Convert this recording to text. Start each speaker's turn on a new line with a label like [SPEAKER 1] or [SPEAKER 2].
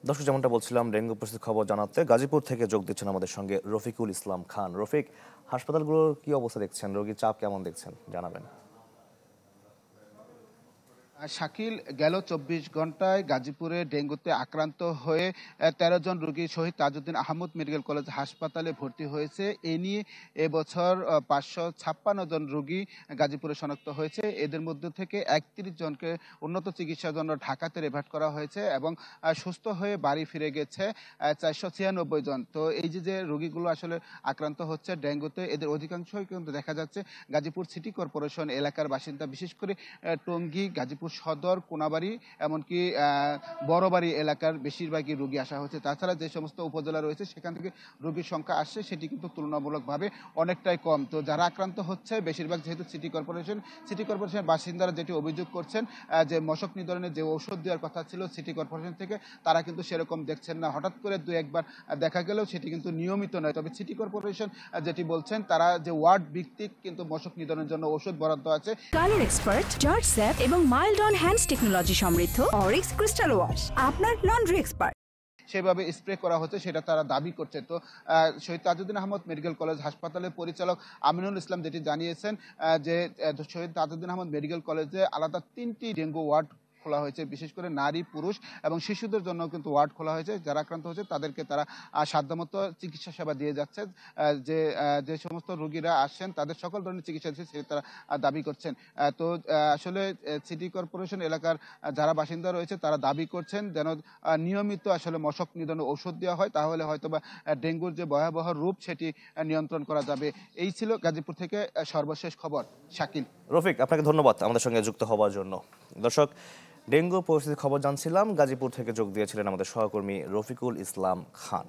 [SPEAKER 1] দর্শক, যেমনটা বলছিলাম, ডেঙ্গু পরিস্থিতির খবর জানাতে গাজীপুর থেকে যোগ দিচ্ছেন আমাদের সঙ্গে রফিকুল ইসলাম খান। রফিক, হাসপাতালগুলোর কি অবস্থা দেখছেন? রোগীর চাপ কেমন দেখছেন, জানাবেন।
[SPEAKER 2] শাকিল, গেল ২৪ ঘন্টায় গাজীপুরে ডেঙ্গুতে আক্রান্ত হয়ে ১৩ জন রোগী শহীদ তাজউদ্দিন আহমদ মেডিকেল কলেজ হাসপাতালে ভর্তি হয়েছে। এ নিয়ে এবছর ৫৫৬ জন রোগী গাজীপুরে শনাক্ত হয়েছে। এদের মধ্যে থেকে ৩১ জনকে উন্নত চিকিৎসার জন্য ঢাকাতে রেফার করা হয়েছে এবং সুস্থ হয়ে বাড়ি ফিরে গেছে ৪৯৬ জন। তো এই যে রোগীগুলো আসলে আক্রান্ত হচ্ছে ডেঙ্গুতে, এদের অধিকাংশই কিন্তু দেখা যাচ্ছে গাজীপুর সিটি কর্পোরেশন এলাকার বাসিন্দা, বিশেষ করে টঙ্গী, গাজীপুর সদর, কোনাবাড়ি, এমনকি বড়বাড়ি এলাকার বেশিরভাগই রোগী আসা হচ্ছে। তাছাড়া যে সমস্ত উপজেলা রয়েছে সেখান থেকে রোগীর সংখ্যা আসছে সেটি কিন্তু তুলনামূলকভাবে অনেকটাই কম। তো যারা আক্রান্ত হচ্ছে বেশিরভাগ যেহেতু সিটি কর্পোরেশনের বাসিন্দারা যেটি অভিযোগ করছেন, যে মশক নিধনের যে ঔষধ দেওয়ার কথা ছিল সিটি কর্পোরেশন থেকে, তারা কিন্তু সেরকম দেখছেন না। হঠাৎ করে দু একবার দেখা গেলেও সেটি কিন্তু নিয়মিত নয়। তবে সিটি কর্পোরেশন যেটি বলছেন, তারা যে ওয়ার্ড ভিত্তিক কিন্তু মশক নিধনের জন্য ওষুধ বরাদ্দ আছে।
[SPEAKER 3] কালার এক্সপার্ট, জর্জ স্যাপ এবং মাইল্ড অন হ্যান্ডস টেকনোলজি সমৃদ্ধ অরিক্স ক্রিস্টাল ওয়াশ আপনার লন্ড্রি এক্সপার্ট।
[SPEAKER 2] সেভাবে স্প্রে করা হচ্ছে সেটা তারা দাবি করছে। তো শহীদ তাজউদ্দিন আহমদ মেডিকেল কলেজ হাসপাতালের পরিচালক আমিনুল ইসলাম যেটি জানিয়েছেন, যে শহীদ তাজউদ্দিন আহমদ মেডিকেল কলেজে আলাদা ৩টি ডেঙ্গু ওয়ার্ড খোলা হয়েছে। বিশেষ করে নারী, পুরুষ এবং শিশুদের জন্য কিন্তু ওয়ার্ড খোলা হয়েছে। যারা আক্রান্ত হচ্ছে তাদেরকে তারা সাধ্যমতো চিকিৎসা সেবা দিয়ে যাচ্ছে। যে সমস্ত রোগীরা আসছেন তাদের সকল ধরনের চিকিৎসা দিচ্ছে সেটা তারা দাবি করছেন। তো আসলে সিটি কর্পোরেশন এলাকার যারা বাসিন্দা রয়েছে তারা দাবি করছেন যেন নিয়মিত আসলে মশক নিধনের ওষুধ দেওয়া হয়, তাহলে হয়তোবা ডেঙ্গুর যে ভয়াবহ রূপ সেটি নিয়ন্ত্রণ করা যাবে। এই ছিল গাজীপুর থেকে সর্বশেষ খবর। শাকিল।
[SPEAKER 1] রফিক, আপনাকে ধন্যবাদ আমাদের সঙ্গে যুক্ত হওয়ার জন্য। দর্শক, ডেঙ্গু পরিস্থিতির খবর জানছিলাম। গাজীপুর থেকে যোগ দিয়েছিলেন আমাদের সহকর্মী রফিকুল ইসলাম খান।